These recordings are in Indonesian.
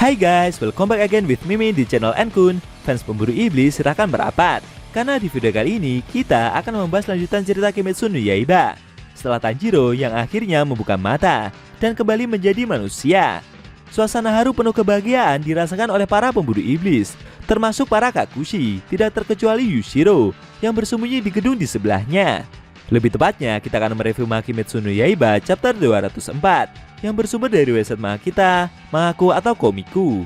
Hai guys, welcome back again with Mimi di channel Enkun. Fans pemburu iblis silahkan merapat, karena di video kali ini kita akan membahas lanjutan cerita Kimetsu no Yaiba setelah Tanjiro yang akhirnya membuka mata dan kembali menjadi manusia. Suasana haru penuh kebahagiaan dirasakan oleh para pemburu iblis, termasuk para Kakushi, tidak terkecuali Yushiro yang bersembunyi di gedung di sebelahnya. Lebih tepatnya, kita akan mereview manga Kimetsu no Yaiba chapter 204 yang bersumber dari website Mahakita, Mahaku atau Komiku.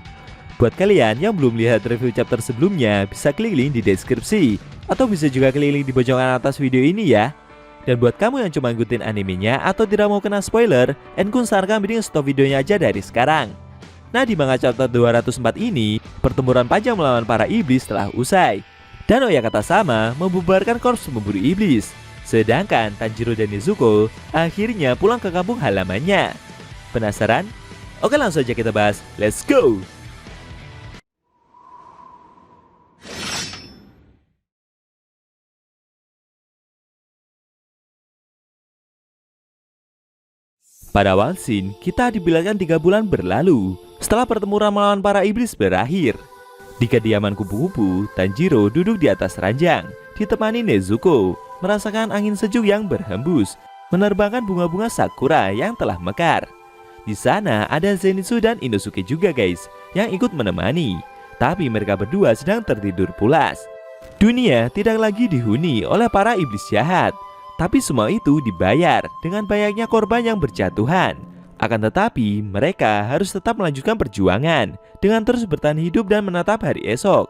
Buat kalian yang belum lihat review chapter sebelumnya, bisa klik link di deskripsi atau bisa juga klik link di pojokan atas video ini ya. Dan buat kamu yang cuma ngikutin animenya atau tidak mau kena spoiler, Enkun sarankan mending stop videonya aja dari sekarang. Nah, di manga chapter 204 ini, pertempuran panjang melawan para iblis telah usai, dan Oyakata sama membubarkan korps pemburu iblis. Sedangkan Tanjiro dan Nezuko akhirnya pulang ke kampung halamannya. Penasaran? Oke, langsung aja kita bahas. Let's go! Pada awal scene, kita dibilangkan 3 bulan berlalu setelah pertempuran melawan para iblis berakhir. Di kediaman kupu-kupu, Tanjiro duduk di atas ranjang, ditemani Nezuko, merasakan angin sejuk yang berhembus, menerbangkan bunga-bunga sakura yang telah mekar. Di sana ada Zenitsu dan Inosuke juga guys, yang ikut menemani. Tapi mereka berdua sedang tertidur pulas. Dunia tidak lagi dihuni oleh para iblis jahat, tapi semua itu dibayar dengan banyaknya korban yang berjatuhan. Akan tetapi mereka harus tetap melanjutkan perjuangan dengan terus bertahan hidup dan menatap hari esok.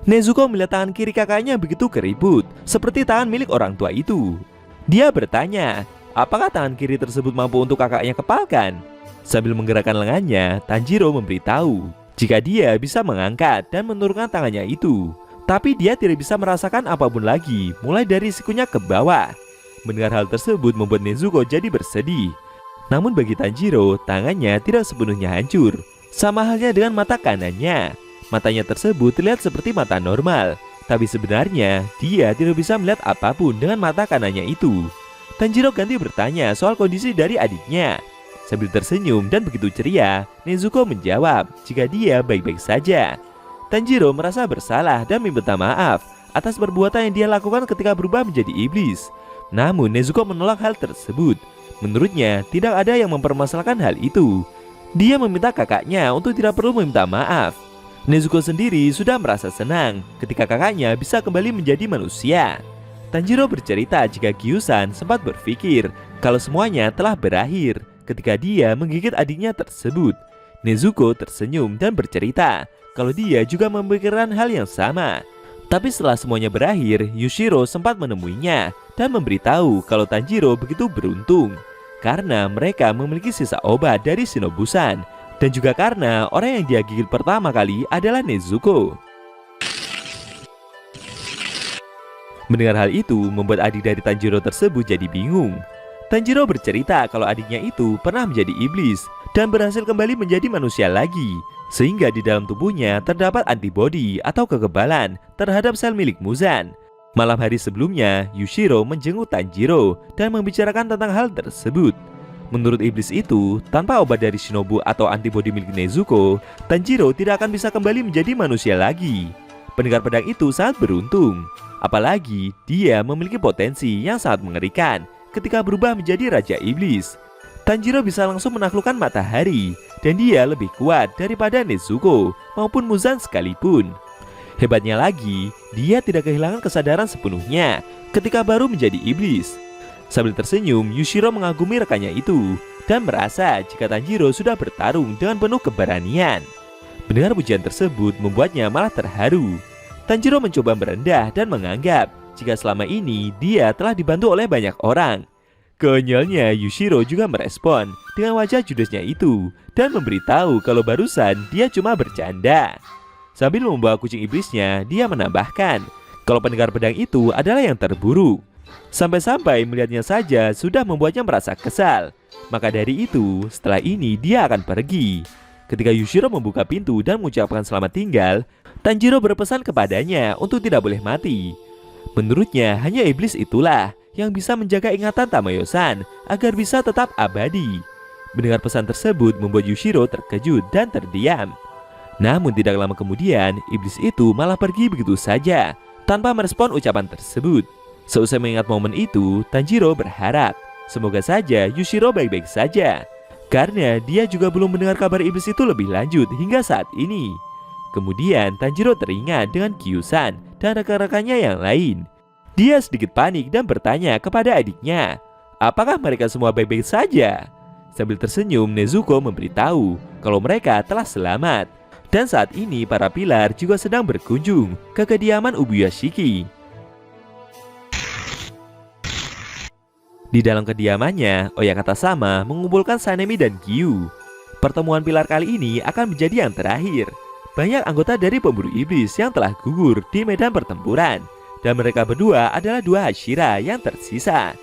Nezuko melihat tangan kiri kakaknya begitu keribut, seperti tangan milik orang tua itu. Dia bertanya, apakah tangan kiri tersebut mampu untuk kakaknya kepalkan? Sambil menggerakkan lengannya, Tanjiro memberitahu jika dia bisa mengangkat dan menurunkan tangannya itu. Tapi dia tidak bisa merasakan apapun lagi, mulai dari sikunya ke bawah. Mendengar hal tersebut membuat Nezuko jadi bersedih. Namun bagi Tanjiro, tangannya tidak sepenuhnya hancur. Sama halnya dengan mata kanannya. Matanya tersebut terlihat seperti mata normal, tapi sebenarnya dia tidak bisa melihat apapun dengan mata kanannya itu. Tanjiro ganti bertanya soal kondisi dari adiknya. Sambil tersenyum dan begitu ceria, Nezuko menjawab jika dia baik-baik saja. Tanjiro merasa bersalah dan meminta maaf atas perbuatan yang dia lakukan ketika berubah menjadi iblis. Namun Nezuko menolak hal tersebut. Menurutnya tidak ada yang mempermasalahkan hal itu. Dia meminta kakaknya untuk tidak perlu meminta maaf. Nezuko sendiri sudah merasa senang ketika kakaknya bisa kembali menjadi manusia. Tanjiro bercerita jika Gyusan sempat berpikir kalau semuanya telah berakhir ketika dia menggigit adiknya tersebut. Nezuko tersenyum dan bercerita kalau dia juga memikirkan hal yang sama. Tapi setelah semuanya berakhir, Yushiro sempat menemuinya dan memberitahu kalau Tanjiro begitu beruntung karena mereka memiliki sisa obat dari Shinobu-san, dan juga karena orang yang dia gigit pertama kali adalah Nezuko. Mendengar hal itu membuat adik dari Tanjiro tersebut jadi bingung. Tanjiro bercerita kalau adiknya itu pernah menjadi iblis dan berhasil kembali menjadi manusia lagi, sehingga di dalam tubuhnya terdapat antibodi atau kekebalan terhadap sel milik Muzan. Malam hari sebelumnya, Yushiro menjenguk Tanjiro dan membicarakan tentang hal tersebut. Menurut iblis itu, tanpa obat dari Shinobu atau antibodi milik Nezuko, Tanjiro tidak akan bisa kembali menjadi manusia lagi. Pendekar pedang itu sangat beruntung, apalagi dia memiliki potensi yang sangat mengerikan ketika berubah menjadi Raja Iblis. Tanjiro bisa langsung menaklukkan matahari, dan dia lebih kuat daripada Nezuko maupun Muzan sekalipun. Hebatnya lagi, dia tidak kehilangan kesadaran sepenuhnya ketika baru menjadi iblis. Sambil tersenyum, Yushiro mengagumi rekannya itu dan merasa jika Tanjiro sudah bertarung dengan penuh keberanian. Mendengar pujian tersebut membuatnya malah terharu. Tanjiro mencoba merendah dan menganggap jika selama ini dia telah dibantu oleh banyak orang. Konyolnya, Yushiro juga merespon dengan wajah judesnya itu dan memberitahu kalau barusan dia cuma bercanda. Sambil membawa kucing iblisnya, dia menambahkan kalau pendekar pedang itu adalah yang terburuk. Sampai-sampai melihatnya saja sudah membuatnya merasa kesal. Maka dari itu, setelah ini dia akan pergi. Ketika Yushiro membuka pintu dan mengucapkan selamat tinggal, Tanjiro berpesan kepadanya untuk tidak boleh mati. Menurutnya hanya iblis itulah yang bisa menjaga ingatan Tamayo-san agar bisa tetap abadi. Mendengar pesan tersebut membuat Yushiro terkejut dan terdiam. Namun tidak lama kemudian, iblis itu malah pergi begitu saja, tanpa merespon ucapan tersebut. Seusai mengingat momen itu, Tanjiro berharap semoga saja Yushiro baik-baik saja, karena dia juga belum mendengar kabar iblis itu lebih lanjut hingga saat ini. Kemudian Tanjiro teringat dengan Kyu-san dan rekan-rekannya yang lain. Dia sedikit panik dan bertanya kepada adiknya, apakah mereka semua baik-baik saja? Sambil tersenyum, Nezuko memberitahu kalau mereka telah selamat. Dan saat ini para pilar juga sedang berkunjung ke kediaman Ubuyashiki. Di dalam kediamannya, Oyakata Sama mengumpulkan Sanemi dan Kyu. Pertemuan pilar kali ini akan menjadi yang terakhir. Banyak anggota dari pemburu iblis yang telah gugur di medan pertempuran, dan mereka berdua adalah dua Hashira yang tersisa.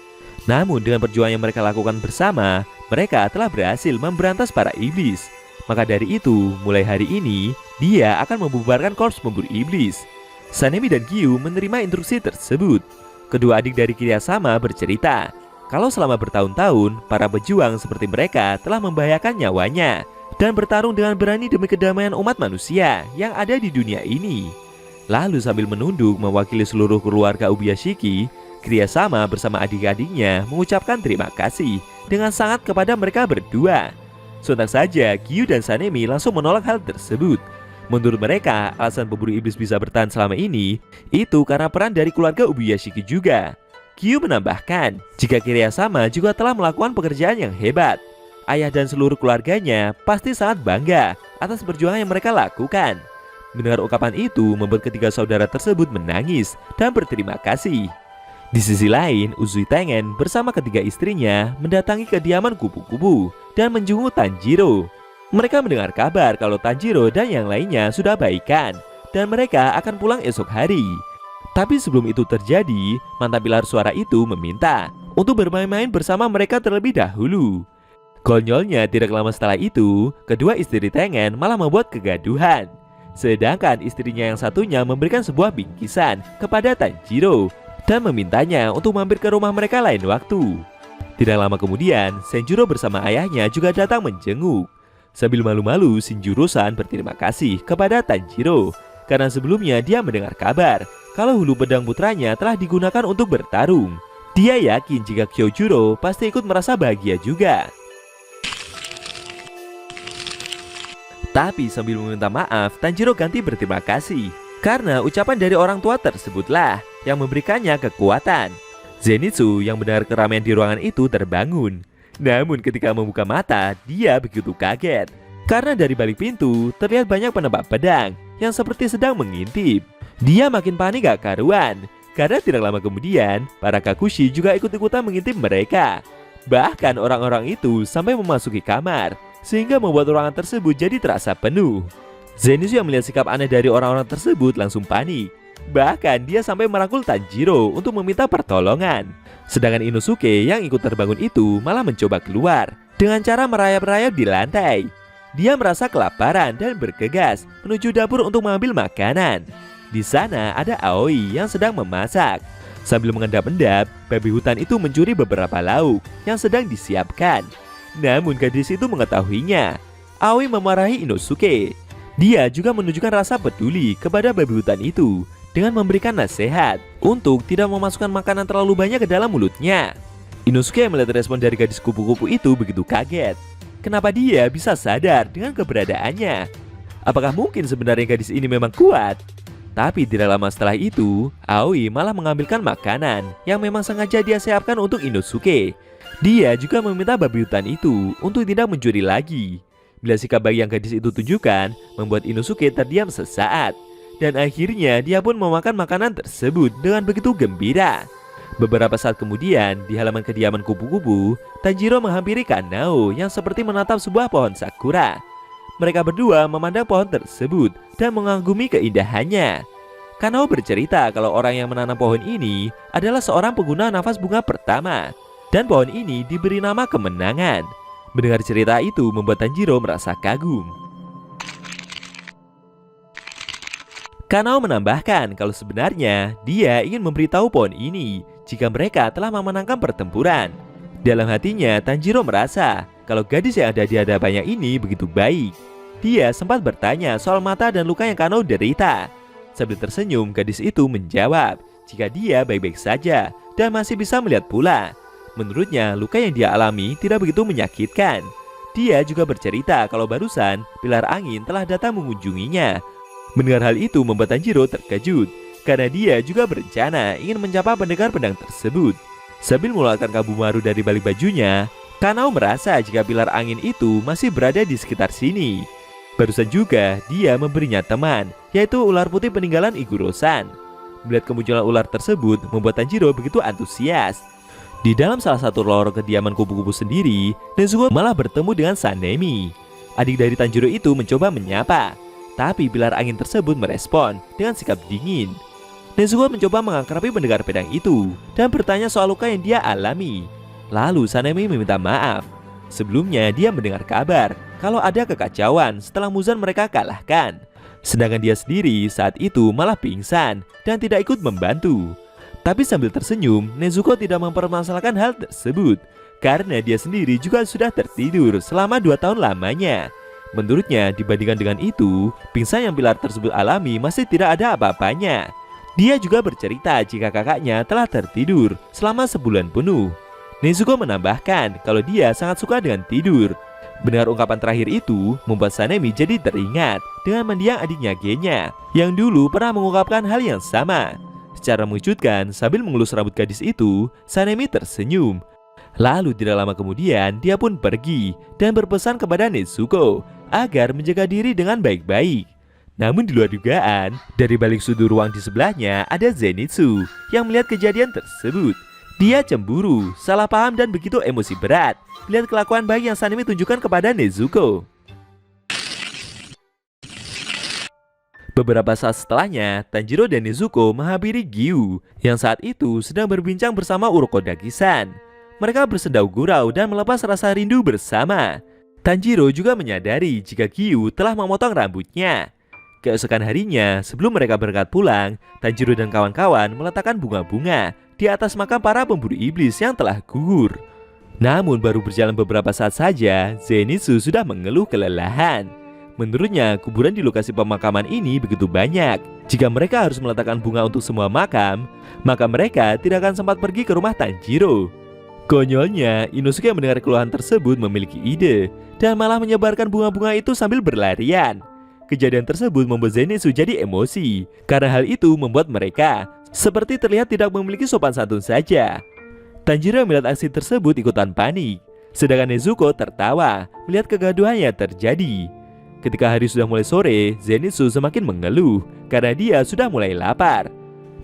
Namun dengan perjuangan yang mereka lakukan bersama, mereka telah berhasil memberantas para iblis. Maka dari itu, mulai hari ini, dia akan membubarkan korps pemburu iblis. Sanemi dan Kyu menerima instruksi tersebut. Kedua adik dari Kiriyasama bercerita kalau selama bertahun-tahun, para pejuang seperti mereka telah membahayakan nyawanya dan bertarung dengan berani demi kedamaian umat manusia yang ada di dunia ini. Lalu sambil menunduk mewakili seluruh keluarga Ubuyashiki, Kiriyasama bersama adik-adiknya mengucapkan terima kasih dengan sangat kepada mereka berdua. Sontak saja, Kyu dan Sanemi langsung menolak hal tersebut. Menurut mereka, alasan pemburu iblis bisa bertahan selama ini itu karena peran dari keluarga Ubuyashiki juga. Kyu menambahkan, jika Kiriyasama juga telah melakukan pekerjaan yang hebat. Ayah dan seluruh keluarganya pasti sangat bangga atas perjuangan yang mereka lakukan. Mendengar ungkapan itu membuat ketiga saudara tersebut menangis dan berterima kasih. Di sisi lain, Uzui Tengen bersama ketiga istrinya mendatangi kediaman kupu-kupu dan menjenguk Tanjiro. Mereka mendengar kabar kalau Tanjiro dan yang lainnya sudah baikan dan mereka akan pulang esok hari. Tapi sebelum itu terjadi, mantan pilar suara itu meminta untuk bermain-main bersama mereka terlebih dahulu. Konyolnya tidak lama setelah itu, kedua istri Tengen malah membuat kegaduhan. Sedangkan istrinya yang satunya memberikan sebuah bingkisan kepada Tanjiro dan memintanya untuk mampir ke rumah mereka lain waktu. Tidak lama kemudian, Senjuro bersama ayahnya juga datang menjenguk. Sambil malu-malu, Shinjuro-san berterima kasih kepada Tanjiro karena sebelumnya dia mendengar kabar kalau hulu pedang putranya telah digunakan untuk bertarung. Dia yakin jika Kyojuro pasti ikut merasa bahagia juga. Tapi sambil meminta maaf, Tanjiro ganti berterima kasih karena ucapan dari orang tua tersebutlah yang memberikannya kekuatan. Zenitsu yang mendengar keramaian di ruangan itu terbangun. Namun ketika membuka mata, dia begitu kaget karena dari balik pintu terlihat banyak penebak pedang yang seperti sedang mengintip. Dia makin panik gak karuan karena tidak lama kemudian para Kakushi juga ikut-ikutan mengintip mereka. Bahkan orang-orang itu sampai memasuki kamar sehingga membuat ruangan tersebut jadi terasa penuh. Zenitsu yang melihat sikap aneh dari orang-orang tersebut langsung panik. Bahkan dia sampai merangkul Tanjiro untuk meminta pertolongan. Sedangkan Inosuke yang ikut terbangun itu malah mencoba keluar dengan cara merayap-rayap di lantai. Dia merasa kelaparan dan bergegas menuju dapur untuk mengambil makanan. Di sana ada Aoi yang sedang memasak. Sambil mengendap-endap, babi hutan itu mencuri beberapa lauk yang sedang disiapkan. Namun gadis itu mengetahuinya. Aoi memarahi Inosuke. Dia juga menunjukkan rasa peduli kepada babi hutan itu dengan memberikan nasihat untuk tidak memasukkan makanan terlalu banyak ke dalam mulutnya. Inosuke yang melihat respon dari gadis kupu-kupu itu begitu kaget. Kenapa dia bisa sadar dengan keberadaannya? Apakah mungkin sebenarnya gadis ini memang kuat? Tapi tidak lama setelah itu, Aoi malah mengambilkan makanan yang memang sengaja dia siapkan untuk Inosuke. Dia juga meminta babi hutan itu untuk tidak mencuri lagi. Bila sikap baik yang gadis itu tunjukkan membuat Inosuke terdiam sesaat. Dan akhirnya dia pun memakan makanan tersebut dengan begitu gembira. Beberapa saat kemudian, di halaman kediaman kupu-kupu, Tanjiro menghampiri Kanao yang seperti menatap sebuah pohon sakura. Mereka berdua memandang pohon tersebut dan mengagumi keindahannya. Kanao bercerita kalau orang yang menanam pohon ini adalah seorang pengguna nafas bunga pertama. Dan pohon ini diberi nama kemenangan. Mendengar cerita itu membuat Tanjiro merasa kagum. Kanao menambahkan kalau sebenarnya dia ingin memberitahu pohon ini jika mereka telah memenangkan pertempuran. Dalam hatinya, Tanjiro merasa kalau gadis yang ada di hadapannya ini begitu baik. dia sempat bertanya soal mata dan luka yang Kano derita. Sambil tersenyum, gadis itu menjawab jika dia baik-baik saja dan masih bisa melihat pula. Menurutnya, luka yang dia alami tidak begitu menyakitkan. Dia juga bercerita kalau barusan pilar angin telah datang mengunjunginya. Mendengar hal itu membuat Tanjiro terkejut, karena dia juga berencana ingin mencapai pendekar pedang tersebut. Sambil mengeluarkan Kabumaru dari balik bajunya, Kanao merasa jika pilar angin itu masih berada di sekitar sini. Barusan juga dia memberinya teman, yaitu ular putih peninggalan Igurosan. Melihat kemunculan ular tersebut membuat Tanjiro begitu antusias. Di dalam salah satu lorong kediaman kupu-kupu sendiri, Nezuko malah bertemu dengan Sanemi. Adik dari Tanjiro itu mencoba menyapa, tapi pilar angin tersebut merespon dengan sikap dingin. Nezuko mencoba mengakrabi pendekar pedang itu dan bertanya soal luka yang dia alami. Lalu Sanemi meminta maaf. Sebelumnya dia mendengar kabar kalau ada kekacauan setelah Muzan mereka kalahkan. Sedangkan dia sendiri saat itu malah pingsan dan tidak ikut membantu. Tapi sambil tersenyum, Nezuko tidak mempermasalahkan hal tersebut karena dia sendiri juga sudah tertidur selama 2 tahun lamanya. Menurutnya, dibandingkan dengan itu, pingsan yang pilar tersebut alami masih tidak ada apa-apanya. Dia juga bercerita jika kakaknya telah tertidur selama sebulan penuh. Nezuko menambahkan kalau dia sangat suka dengan tidur. Mendengar ungkapan terakhir itu membuat Sanemi jadi teringat dengan mendiang adiknya Genya yang dulu pernah mengungkapkan hal yang sama. Secara mengejutkan, sambil mengelus rambut gadis itu, Sanemi tersenyum. Lalu tidak lama kemudian, dia pun pergi dan berpesan kepada Nezuko agar menjaga diri dengan baik-baik. Namun di luar dugaan, dari balik sudut ruang di sebelahnya ada Zenitsu yang melihat kejadian tersebut. Dia cemburu, salah paham dan begitu emosi berat melihat kelakuan baik yang Sanemi tunjukkan kepada Nezuko. Beberapa saat setelahnya, Tanjiro dan Nezuko menghampiri Giyu yang saat itu sedang berbincang bersama Urokodaki-san. Mereka bersendau gurau dan melepas rasa rindu bersama. Tanjiro juga menyadari jika Giyu telah memotong rambutnya. Keesokan harinya, sebelum mereka berangkat pulang, Tanjiro dan kawan-kawan meletakkan bunga-bunga di atas makam para pemburu iblis yang telah gugur. Namun baru berjalan beberapa saat saja, Zenitsu sudah mengeluh kelelahan. Menurutnya, kuburan di lokasi pemakaman ini begitu banyak. Jika mereka harus meletakkan bunga untuk semua makam, maka mereka tidak akan sempat pergi ke rumah Tanjiro. Konyolnya, Inosuke mendengar keluhan tersebut memiliki ide dan malah menyebarkan bunga-bunga itu sambil berlarian. Kejadian tersebut membuat Zenitsu jadi emosi, karena hal itu membuat mereka seperti terlihat tidak memiliki sopan santun saja. Tanjiro melihat aksi tersebut ikutan panik, sedangkan Nezuko tertawa melihat kegaduhan yang terjadi. Ketika hari sudah mulai sore, Zenitsu semakin mengeluh karena dia sudah mulai lapar.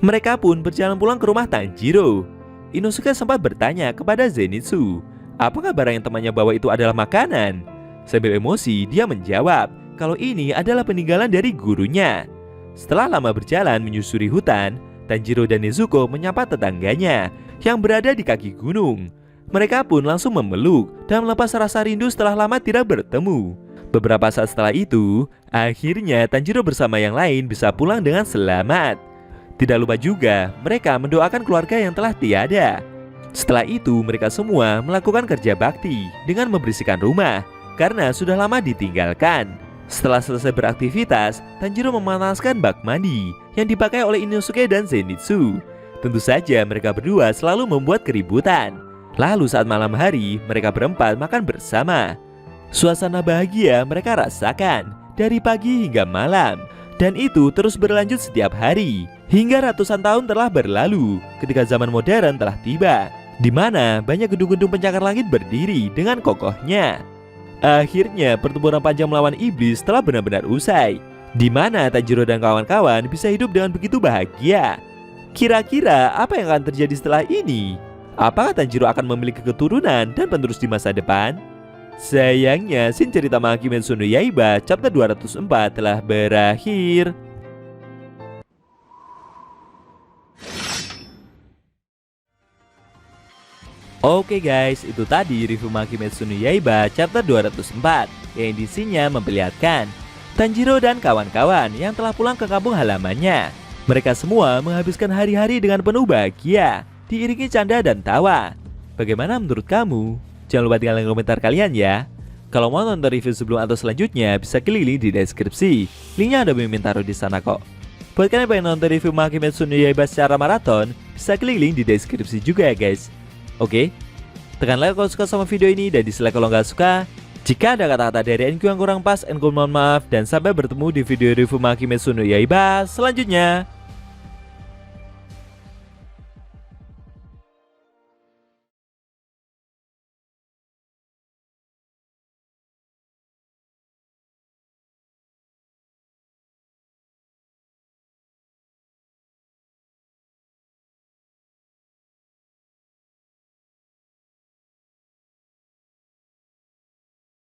Mereka pun berjalan pulang ke rumah Tanjiro. Inosuke sempat bertanya kepada Zenitsu, apakah barang yang temannya bawa itu adalah makanan? Sambil emosi, dia menjawab kalau ini adalah peninggalan dari gurunya. Setelah lama berjalan menyusuri hutan, Tanjiro dan Nezuko menyapa tetangganya yang berada di kaki gunung. Mereka pun langsung memeluk dan melepas rasa rindu setelah lama tidak bertemu. Beberapa saat setelah itu, akhirnya Tanjiro bersama yang lain bisa pulang dengan selamat. Tidak lupa juga, mereka mendoakan keluarga yang telah tiada. Setelah itu, mereka semua melakukan kerja bakti dengan membersihkan rumah karena sudah lama ditinggalkan. Setelah selesai beraktivitas, Tanjiro memanaskan bak mandi yang dipakai oleh Inosuke dan Zenitsu. Tentu saja mereka berdua selalu membuat keributan. Lalu saat malam hari, mereka berempat makan bersama. Suasana bahagia mereka rasakan dari pagi hingga malam. Dan itu terus berlanjut setiap hari hingga ratusan tahun telah berlalu ketika zaman modern telah tiba, di mana banyak gedung-gedung pencakar langit berdiri dengan kokohnya. Akhirnya pertempuran panjang melawan iblis telah benar-benar usai, di mana Tanjiro dan kawan-kawan bisa hidup dengan begitu bahagia. Kira-kira apa yang akan terjadi setelah ini? Apakah Tanjiro akan memiliki keturunan dan penerus di masa depan? Sayangnya, scene cerita Kimetsu no Yaiba chapter 204 telah berakhir. Oke guys, itu tadi review Kimetsu no Yaiba chapter 204 yang edisinya memperlihatkan Tanjiro dan kawan-kawan yang telah pulang ke kampung halamannya. Mereka semua menghabiskan hari-hari dengan penuh bahagia, diiringi canda dan tawa. Bagaimana menurut kamu? Jangan lupa tinggalkan komentar kalian ya. Kalau mau nonton review sebelum atau selanjutnya, bisa klik link di deskripsi. Linknya ada Mimin taruh di sana kok. Buat kalian yang pengen nonton review Kimetsu no Yaiba secara maraton, bisa klik link di deskripsi juga ya guys. Oke, tekan like kalau suka sama video ini dan dislike kalau nggak suka. Jika ada kata-kata dari NQ yang kurang pas, NQ mohon maaf, dan sampai bertemu di video review Kimetsu no Yaiba selanjutnya.